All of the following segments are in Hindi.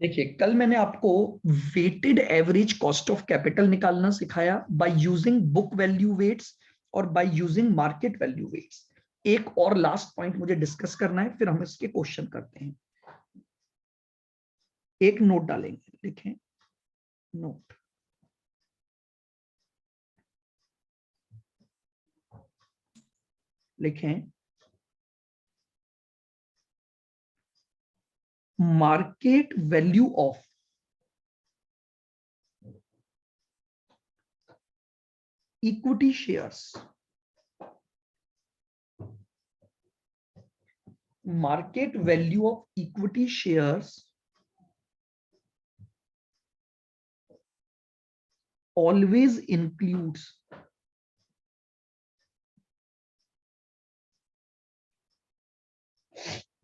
देखिए, कल मैंने आपको weighted average cost of capital निकालना सिखाया by using book value weights और by using market value weights. एक और लास्ट पॉइंट मुझे डिस्कस करना है, फिर हम इसके क्वेश्चन करते हैं। एक नोट डालेंगे, लिखें नोट। लिखें market value of equity shares. Market value of equity shares always includes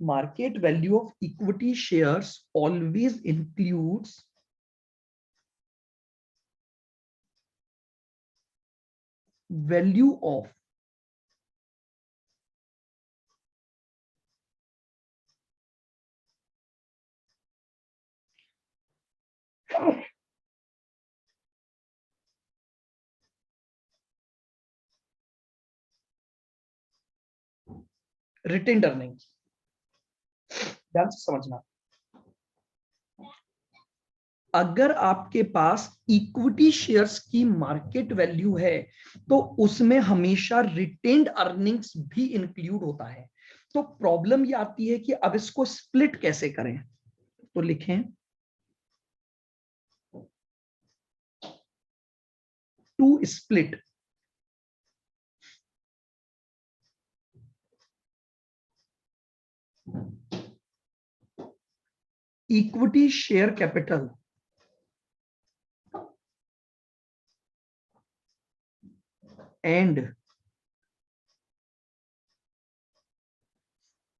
market value of equity shares always includes value of retained earnings। ध्यान से समझना, अगर आपके पास इक्विटी शेयर्स की मार्केट वैल्यू है तो उसमें हमेशा रिटेन्ड अर्निंग्स भी इंक्लूड होता है। तो प्रॉब्लम ये आती है कि अब इसको स्प्लिट कैसे करें। तो लिखें to split equity share capital and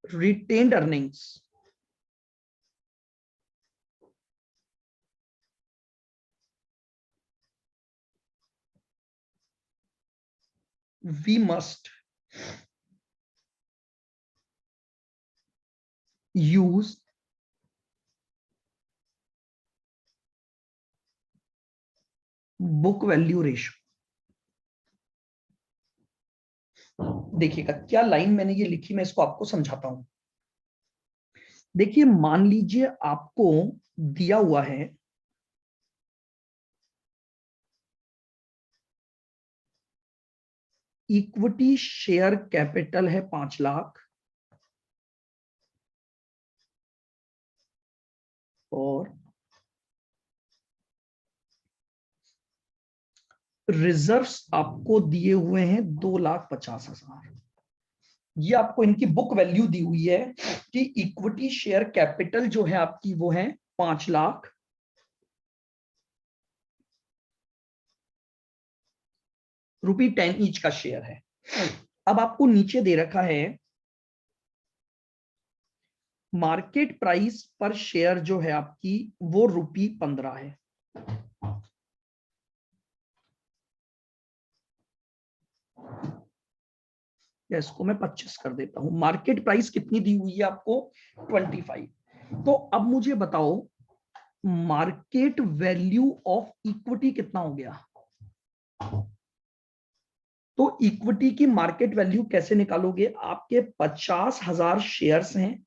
retained earnings, we must use book value ratio. देखिएगा क्या लाइन मैंने ये लिखी, मैं इसको आपको समझाता हूं। देखिए, मान लीजिए आपको दिया हुआ है इक्विटी शेयर कैपिटल है 5 लाख और रिजर्व्स आपको दिए हुए हैं 2,50,000। ये आपको इनकी बुक वैल्यू दी हुई है कि इक्विटी शेयर कैपिटल जो है आपकी वो है 5 लाख, ₹10 ईच का शेयर है। अब आपको नीचे दे रखा है मार्केट प्राइस पर शेयर जो है आपकी वो ₹15 है। इसको मैं 25 कर देता हूं। मार्केट प्राइस कितनी दी हुई है आपको? 25। तो अब मुझे बताओ मार्केट वैल्यू ऑफ इक्विटी कितना हो गया। तो इक्विटी की मार्केट वैल्यू कैसे निकालोगे? आपके 50,000 शेयर्स हैं,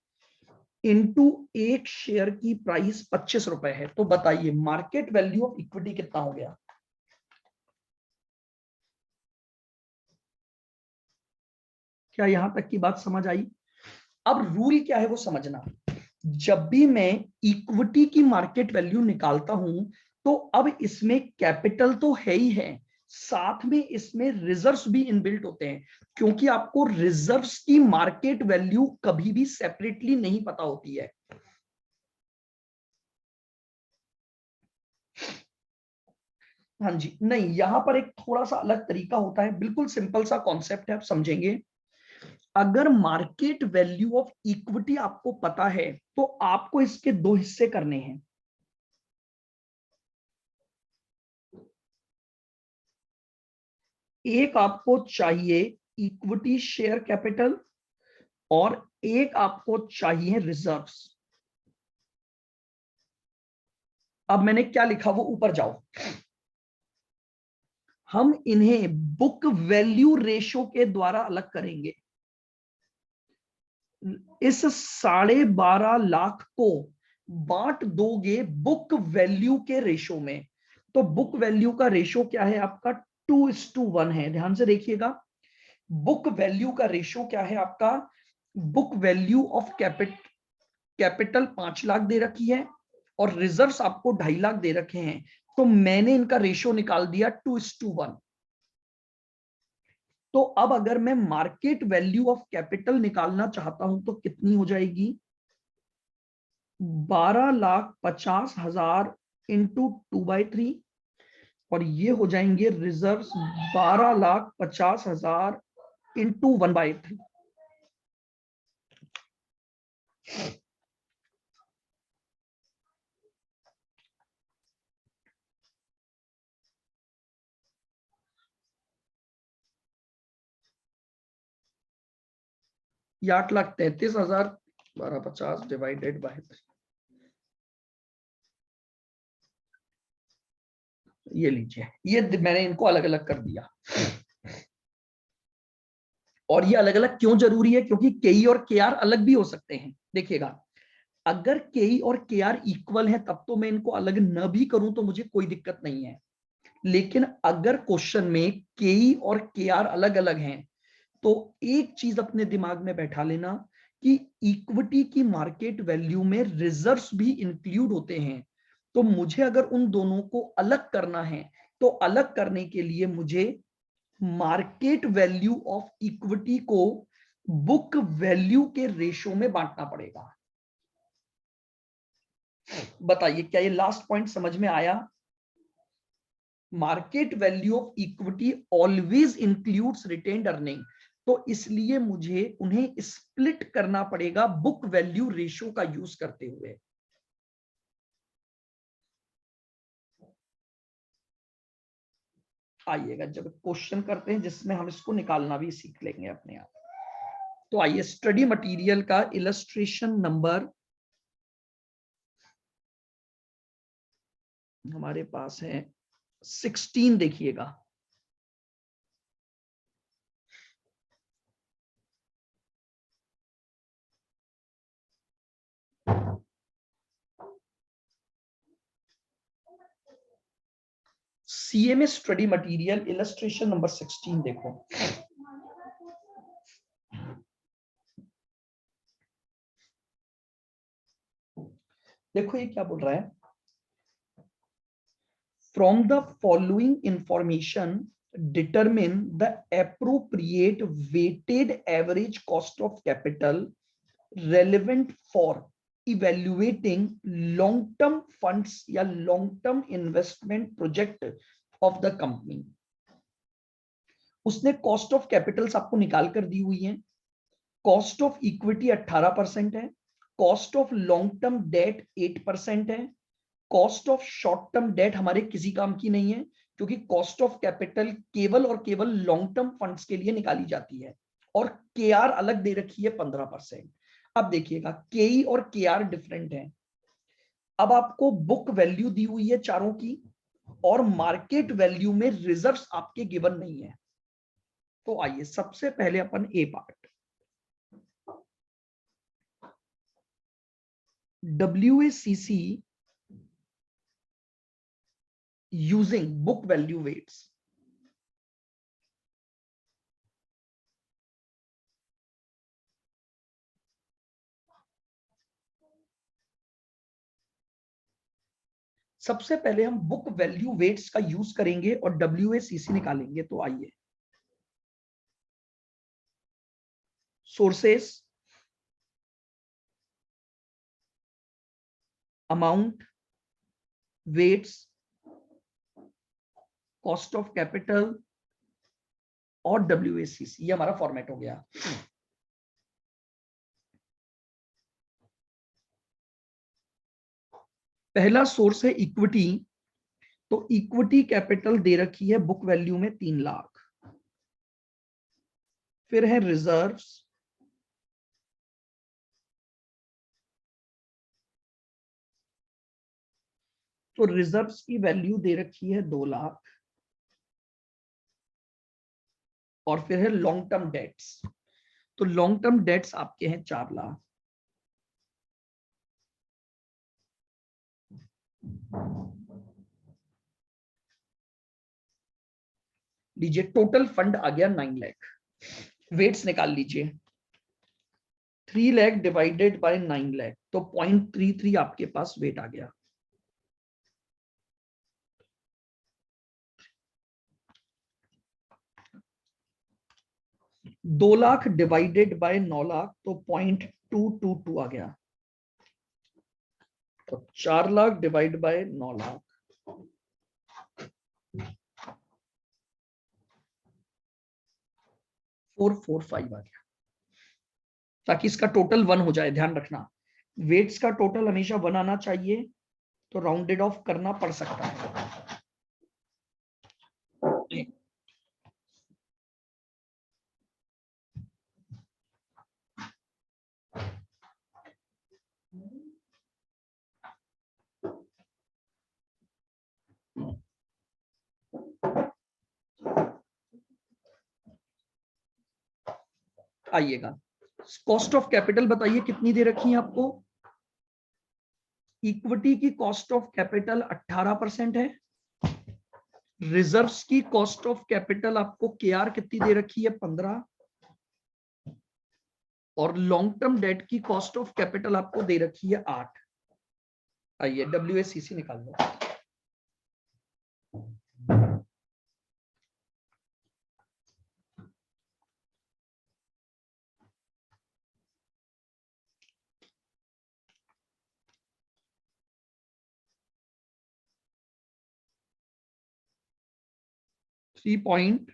इनटू एक शेयर की प्राइस 25 रुपए है। तो बताइए मार्केट वैल्यू ऑफ इक्विटी कितना हो गया? क्या यहां तक की बात समझ आई? अब रूल क्या है वो समझना। जब भी मैं इक्विटी की मार्केट वैल्यू निकालता हूं तो अब इसमें कैपिटल तो है ही है, साथ में इसमें रिजर्व्स भी इनबिल्ट होते हैं, क्योंकि आपको रिजर्व्स की मार्केट वैल्यू कभी भी सेपरेटली नहीं पता होती है। हाँ जी, नहीं, यहां पर एक थोड़ा सा अलग तरीका होता है, बिल्कुल सिंपल सा कॉन्सेप्ट है, आप समझेंगे। अगर मार्केट वैल्यू ऑफ इक्विटी आपको पता है तो आपको इसके 2 हिस्से करने हैं। एक आपको चाहिए इक्विटी शेयर कैपिटल और एक आपको चाहिए रिजर्व्स। अब मैंने क्या लिखा वो ऊपर जाओ, हम इन्हें बुक वैल्यू रेशो के द्वारा अलग करेंगे। इस 12.5 लाख को बांट दोगे बुक वैल्यू के रेशो में, तो बुक वैल्यू का रेशो क्या है आपका 2:1 है। ध्यान से देखिएगा, बुक वैल्यू का रेशो क्या है आपका, book value of capital 5 lakh दे रखी है और रिजर्व्स आपको 2.5 लाख दे रखे हैं, तो मैंने इनका रेशो निकाल दिया 2:1। तो अब अगर मैं मार्केट वैल्यू ऑफ कैपिटल निकालना चाहता हूं तो कितनी हो जाएगी, 12,50,000 इंटू 2/3, और ये हो जाएंगे रिजर्व्स 12,50,000 इंटू 1/3। ये 8,33,000, 1250 डिवाइडेड बाय 3, ये लीजिए, ये मैंने इनको अलग अलग कर दिया। और ये अलग अलग क्यों जरूरी है, क्योंकि केई और केआर अलग भी हो सकते हैं। देखिएगा, अगर केई और केआर इक्वल है तब तो मैं इनको अलग न भी करूं तो मुझे कोई दिक्कत नहीं है, लेकिन अगर क्वेश्चन में केई और केआर अलग अलग हैं तो एक चीज अपने दिमाग में बैठा लेना कि इक्विटी की मार्केट वैल्यू में रिजर्व्स भी इंक्लूड होते हैं। तो मुझे अगर उन दोनों को अलग करना है तो अलग करने के लिए मुझे मार्केट वैल्यू ऑफ इक्विटी को बुक वैल्यू के रेशो में बांटना पड़ेगा। बताइए क्या ये लास्ट पॉइंट समझ में आया? Market value of equity always includes retained earning, तो इसलिए मुझे उन्हें स्प्लिट करना पड़ेगा बुक वैल्यू रेशो का यूज करते हुए। आइएगा जब क्वेश्चन करते हैं जिसमें हम इसको निकालना भी सीख लेंगे अपने आप। तो आइए स्टडी मटेरियल का इलस्ट्रेशन नंबर हमारे पास है 16, देखिएगा। CMA study material illustration number 16 देखो। देखो ये क्या बोल रहा है, from the following information determine the appropriate weighted average cost of capital relevant for evaluating long term funds या long term investment project of the company। उसने कॉस्ट ऑफ कैपिटल्स आपको निकाल कर दी हुई है, कॉस्ट ऑफ इक्विटी 18% है, cost of long term debt 8% है, cost of short term debt हमारे किसी काम की नहीं है क्योंकि कॉस्ट ऑफ कैपिटल केवल और केवल लॉन्ग टर्म फंड्स के लिए निकाली जाती है, और केआर अलग दे रखी है 15%। अब देखिएगा केई और केआर डिफरेंट है। अब आपको बुक वैल्यू दी हुई है चारों की और मार्केट वैल्यू में रिजर्व्स आपके गिवन नहीं है। तो आइए सबसे पहले अपन A part, WACC using book value weights। सबसे पहले हम बुक वैल्यू वेट्स का यूज करेंगे और WACC निकालेंगे। तो आइए sources, amount, weights, cost of capital और WACC, ये हमारा फॉर्मेट हो गया। पहला सोर्स है इक्विटी, तो इक्विटी कैपिटल दे रखी है बुक वैल्यू में 3 लाख। फिर है रिजर्व्स, तो रिजर्व्स की वैल्यू दे रखी है 2 लाख, और फिर है लॉन्ग टर्म डेट्स। तो लॉन्ग टर्म डेट्स आपके हैं 4 लाख। लीजिए टोटल फंड आ गया 9 लाख। वेट्स निकाल लीजिए, 3 लाख डिवाइडेड बाय 9 लाख, तो 0.33 आपके पास वेट आ गया। दो लाख डिवाइडेड बाय 9 लाख, तो 0.222 आ गया। तो 4 लाख डिवाइड बाय 9 लाख, 445 आ गया। ताकि इसका टोटल 1 हो जाए, ध्यान रखना वेट्स का टोटल हमेशा 1 आना चाहिए, तो राउंडेड ऑफ करना पड़ सकता है। आइएगा, कॉस्ट ऑफ कैपिटल बताइए कितनी दे रखी है आपको। इक्विटी की कॉस्ट ऑफ कैपिटल 18% है। रिजर्व्स की कॉस्ट ऑफ कैपिटल आपको केआर कितनी दे रखी है, 15। और लॉन्ग टर्म डेट की कॉस्ट ऑफ कैपिटल आपको दे रखी है 8। आइए WACC निकाल लो। थ्री पॉइंट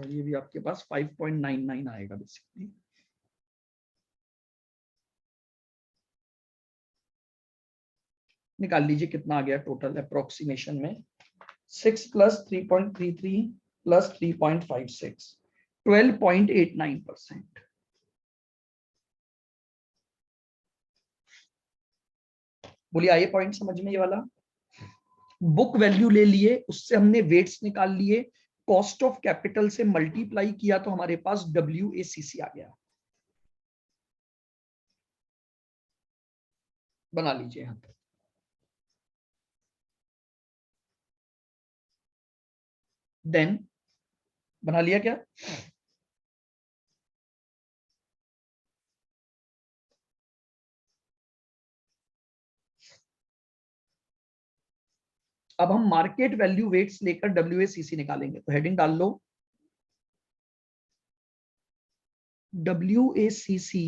ये भी आपके पास 5.99 आएगा बेसिकली। निकाल लीजिए कितना आ गया टोटल अप्रोक्सीमेशन में। 6 + 3.33 + 3.56, 12.89%। बोलिए आइए पॉइंट समझ में ये वाला। बुक वैल्यू ले लिए, उससे हमने वेट्स निकाल लिए, कॉस्ट ऑफ कैपिटल से मल्टीप्लाई किया तो हमारे पास WACC आ गया। बना लीजिए यहां पर। देन बना लिया क्या? अब हम मार्केट वैल्यू वेट्स लेकर WACC निकालेंगे, तो हेडिंग डाल लो WACC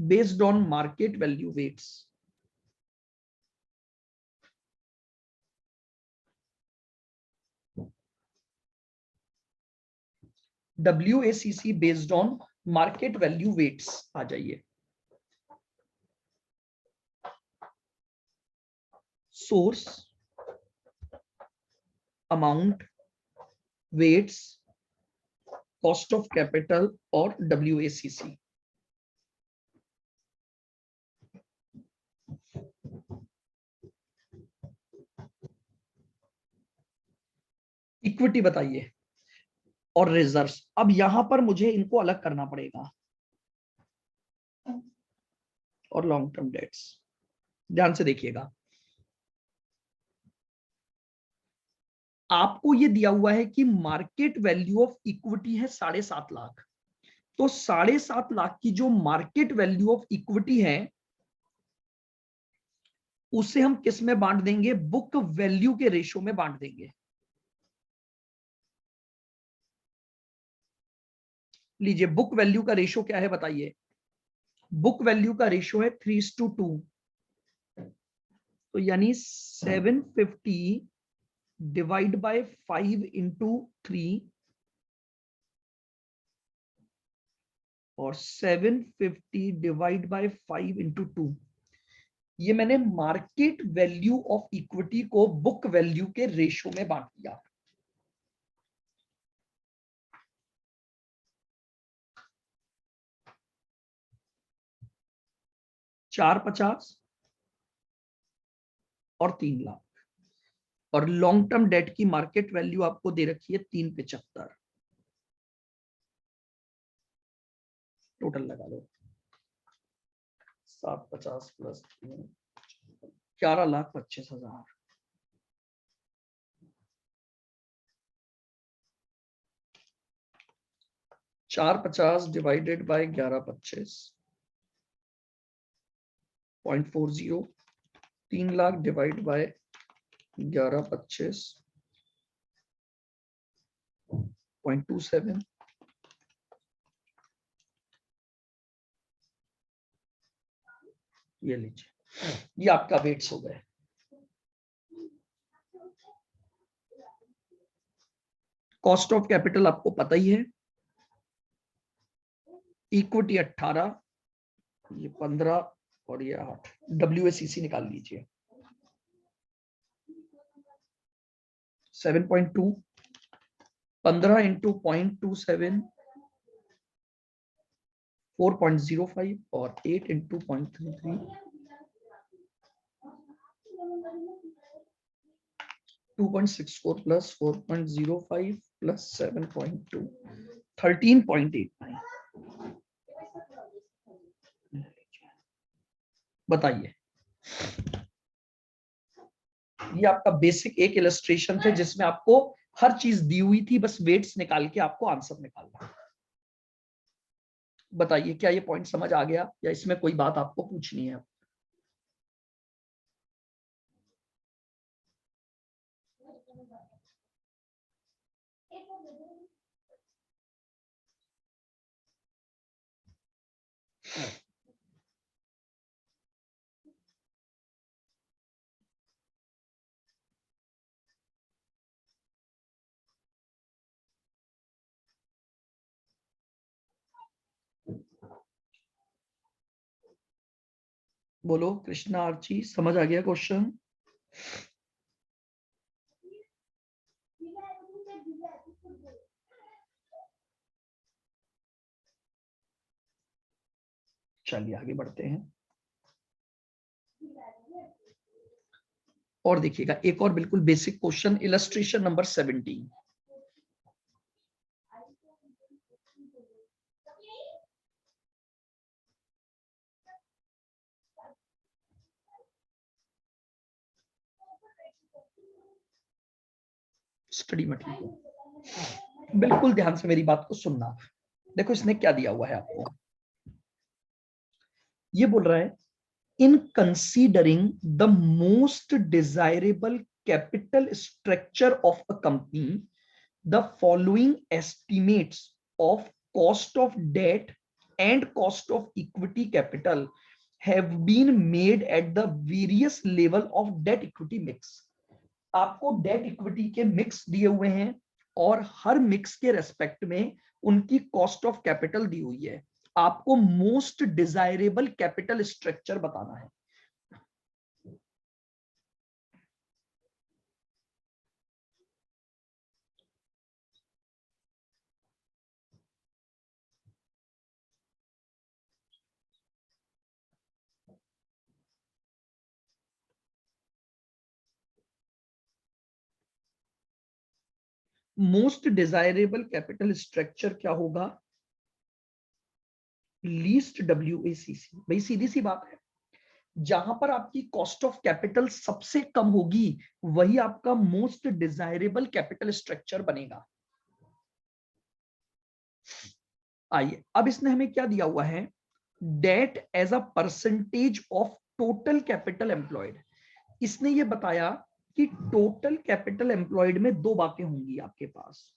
based on market value weights. WACC based on market value weights आ जाइए। Source, amount, weights, cost of capital और WACC। इक्विटी बताइए और रिजर्व्स। अब यहां पर मुझे इनको अलग करना पड़ेगा, और लॉन्ग टर्म डेट्स। ध्यान से देखिएगा, आपको ये दिया हुआ है कि मार्केट वैल्यू ऑफ इक्विटी है 7.5 लाख। तो 7.5 लाख की जो मार्केट वैल्यू ऑफ इक्विटी है, उसे हम किस में बांट देंगे? बुक वैल्यू के रेशो में बांट देंगे। लीजिए बुक वैल्यू का रेशो क्या है बताइए। बुक वैल्यू का रेशो है 3:2, तो यानी 750 डिवाइड बाय 5 × 3, और 750 डिवाइड बाय 5 इंटू 2, ये मैंने मार्केट वैल्यू ऑफ इक्विटी को बुक वैल्यू के रेशो में बांट दिया। $450 और 3 लाख, और लॉन्ग टर्म डेट की मार्केट वैल्यू आपको दे रखी है 375। टोटल लगा लो 750 plus 11,25,000। 450 divided by 1125.40, 3 lakh divide by 1125.27, ये लीजिए, ये आपका वेट्स हो गए। कॉस्ट ऑफ कैपिटल आपको पता ही है, इक्विटी 18, ये 15 और ये 8, WACC निकाल लीजिए 7.2, 15 इंटू 0.27 4.05 और 8 इंटू 0.33 2.64 प्लस 4.05 प्लस 7.2 13.89। बताइए, ये आपका बेसिक एक इलस्ट्रेशन थे जिसमें आपको हर चीज दी हुई थी, बस वेट्स निकाल के आपको आंसर निकालना। बताइए क्या ये पॉइंट समझ आ गया या इसमें कोई बात आपको पूछनी है? बोलो कृष्णा आर्ची, समझ आ गया क्वेश्चन? चलिए आगे बढ़ते हैं और देखिएगा एक और बिल्कुल basic question, illustration number 17। Study material, बिल्कुल ध्यान से मेरी बात को सुनना। देखो इसने क्या दिया हुआ है आपको, ये बोल रहा है in considering the most desirable capital structure of a company the following estimates of cost of debt and cost of equity capital have been made at the various level of debt equity mix। आपको डेट इक्विटी के मिक्स दिए हुए हैं और हर मिक्स के रेस्पेक्ट में उनकी कॉस्ट ऑफ कैपिटल दी हुई है। आपको मोस्ट डिजायरेबल कैपिटल स्ट्रक्चर बताना है। मोस्ट डिजायरेबल कैपिटल स्ट्रक्चर क्या होगा? Least WACC। भाई सीधी सी बात है, जहां पर आपकी कॉस्ट ऑफ कैपिटल सबसे कम होगी वही आपका मोस्ट डिजायरेबल कैपिटल स्ट्रक्चर बनेगा। आइए अब इसने हमें क्या दिया हुआ है, debt as a percentage of total capital employed. इसने ये बताया कि टोटल कैपिटल एम्प्लॉयड में दो बातें होंगी आपके पास।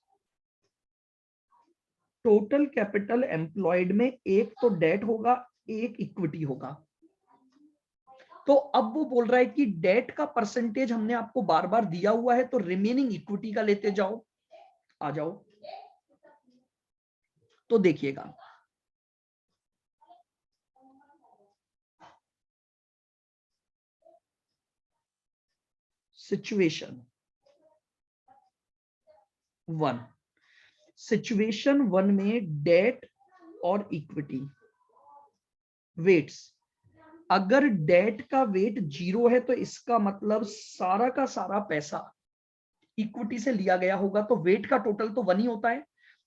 टोटल कैपिटल एम्प्लॉयड में एक तो डेट होगा, एक इक्विटी होगा। तो अब वो बोल रहा है कि डेट का परसेंटेज हमने आपको बार बार दिया हुआ है, तो रिमेनिंग इक्विटी का लेते जाओ। आ जाओ तो देखिएगा सिचुएशन वन, सिचुएशन वन में डेट और इक्विटी वेट्स, अगर डेट का वेट 0 है तो इसका मतलब सारा का सारा पैसा इक्विटी से लिया गया होगा, तो वेट का टोटल तो 1 ही होता है।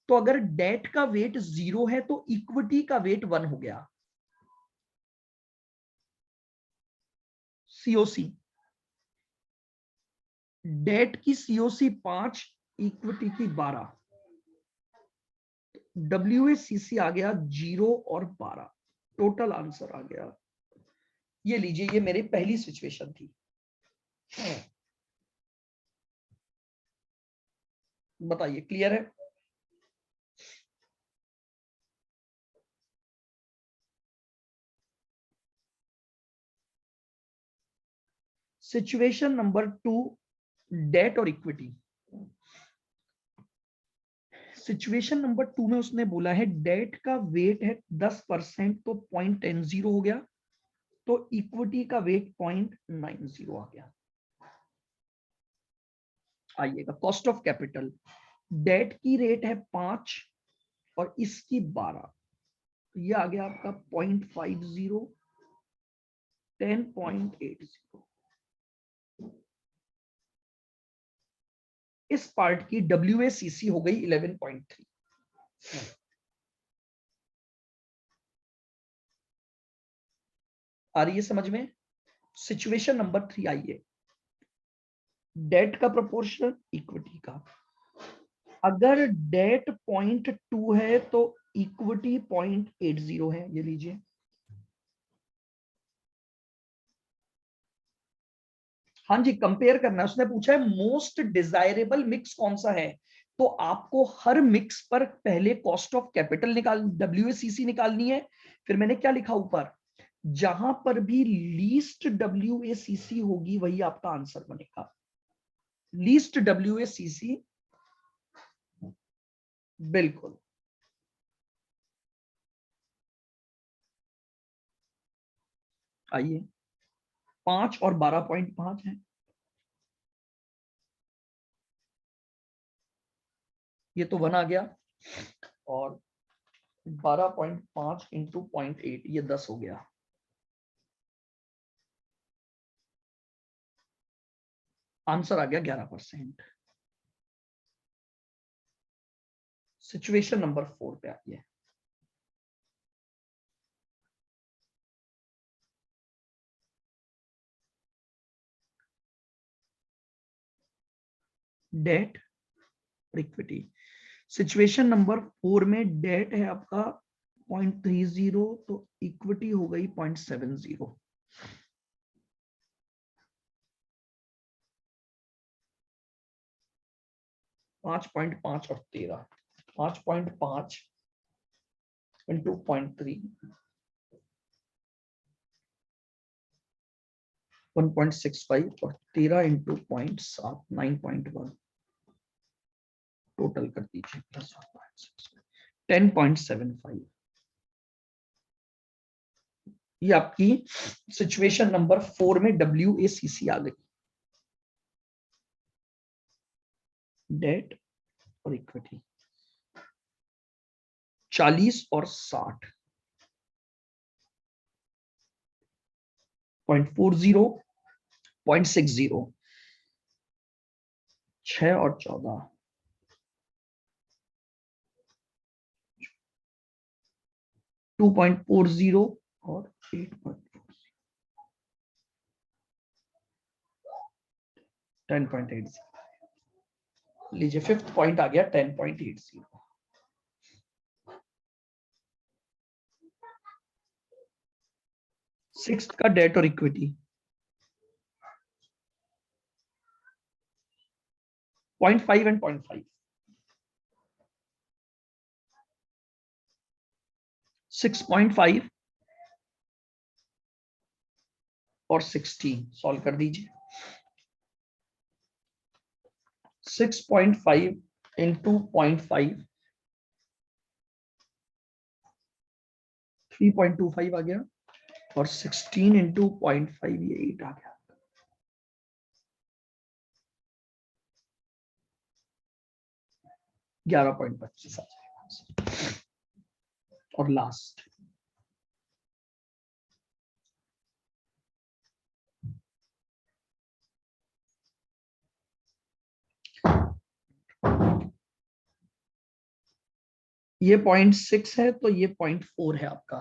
तो अगर डेट का वेट 0 है तो इक्विटी का वेट 1 हो गया। सीओसी, डेट की सीओसी 5, इक्विटी की 12, WACC आ गया 0 और 12, टोटल आंसर आ गया। ये लीजिए, ये मेरी पहली सिचुएशन थी। बताइए, क्लियर है? सिचुएशन नंबर 2, डेट और इक्विटी। सिचुएशन नंबर 2 में उसने बोला है डेट का वेट है 10%, तो 0.10 हो गया, तो इक्विटी का वेट 0.90 आ गया। आइएगा, कॉस्ट ऑफ कैपिटल, डेट की रेट है 5 और इसकी 12, ये आ गया आपका 0.50, 10.80। इस पार्ट की WACC हो गई 11.3। आ रही है समझ में? सिचुएशन नंबर 3 आइए, डेट का प्रोपोर्शन इक्विटी का। अगर डेट 0.2 है तो इक्विटी 0.80 है, ये लीजिए। हाँ जी, कंपेयर करना है। उसने पूछा है मोस्ट डिजायरेबल मिक्स कौन सा है, तो आपको हर मिक्स पर पहले कॉस्ट ऑफ कैपिटल निकाल, WACC निकालनी है। फिर मैंने क्या लिखा ऊपर, जहां पर भी लीस्ट WACC होगी वही आपका आंसर बनेगा। लीस्ट WACC, बिल्कुल। आइए, 5 और 12.5 है, ये तो 1 आ गया, और 12.5 इंटू 0.8, ये 10 हो गया। आंसर आ गया 11%। सिचुएशन नंबर 4 पे आइए, डेट और इक्विटी। सिचुएशन नंबर 4 में डेट है आपका 0.30, तो इक्विटी हो गई 0.70। 5.5 और 13, 5.5 इंटू 0.3, 1.65, और 13 इंटू 0.7, 9.1, टोटल कर दीजिए प्लस 10.75। ये आपकी सिचुएशन नंबर 4 में WACC आ गई, डेट और इक्विटी। 40 और 60, 0.40, 0.60, 6 और 14, 2.40 और 8.40, 10.80। लीजिए, 5th पॉइंट आ गया 10.80। सिक्स्थ का डेट और इक्विटी 0.5 एंड 0.5, 6.5 और 16, सॉल्व कर दीजिए। 6.5 इंटू 0.5, 3.25 आ गया, और 16 इंटू 0.5, ये 8 आ गया। 11.25 आ जाएगा। और लास्ट ये 0.6 है तो ये 0.4 है आपका।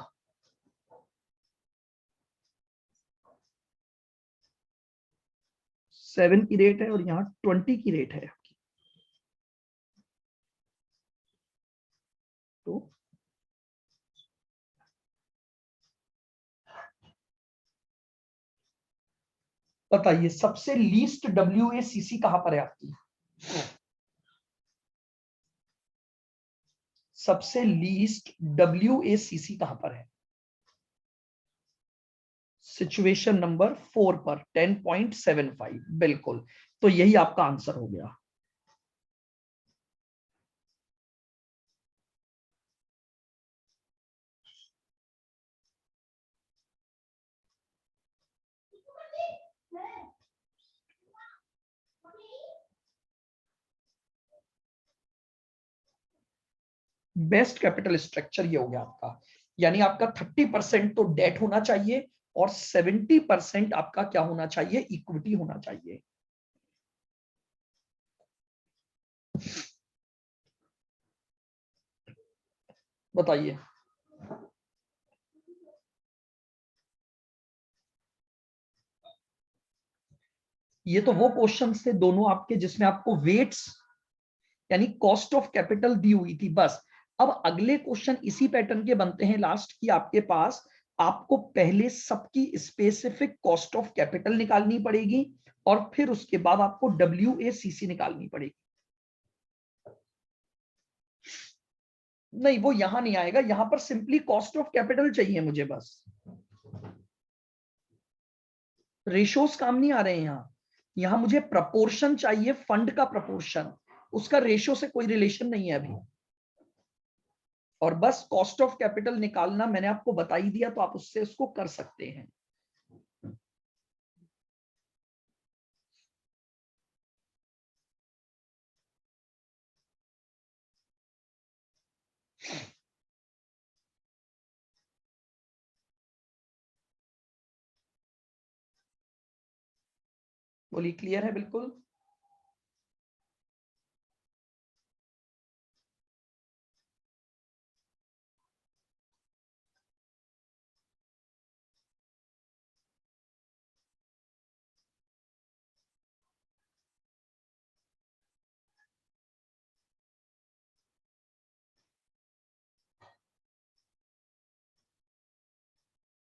सेवन की रेट है और यहाँ 20 की रेट है आपकी। तो बताइए सबसे लीस्ट WACC कहां पर है आपकी? सबसे लीस्ट WACC कहां पर है? सिचुएशन नंबर 4 पर 10.75। बिल्कुल, तो यही आपका आंसर हो गया। बेस्ट कैपिटल स्ट्रक्चर ये हो गया आपका, यानी आपका 30% तो डेट होना चाहिए और 70% आपका क्या होना चाहिए? इक्विटी होना चाहिए। बताइए। ये तो वो क्वेश्चन थे दोनों आपके जिसमें आपको वेट्स यानी कॉस्ट ऑफ कैपिटल दी हुई थी बस। अब अगले क्वेश्चन इसी पैटर्न के बनते हैं लास्ट की आपके पास। आपको पहले सबकी स्पेसिफिक कॉस्ट ऑफ कैपिटल निकालनी पड़ेगी और फिर उसके बाद आपको WACC निकालनी पड़ेगी। नहीं, वो यहां नहीं आएगा, यहां पर सिंपली कॉस्ट ऑफ कैपिटल चाहिए मुझे बस। रेशोस काम नहीं आ रहे हैं यहाँ। यहाँ मुझे प्रपोर्शन चाहिए, फंड का प्रपोर्शन, उसका रेशो से कोई रिलेशन नहीं है अभी। और बस कॉस्ट ऑफ कैपिटल निकालना मैंने आपको बता ही दिया, तो आप उससे उसको कर सकते हैं। बोलिए, क्लियर है बिल्कुल?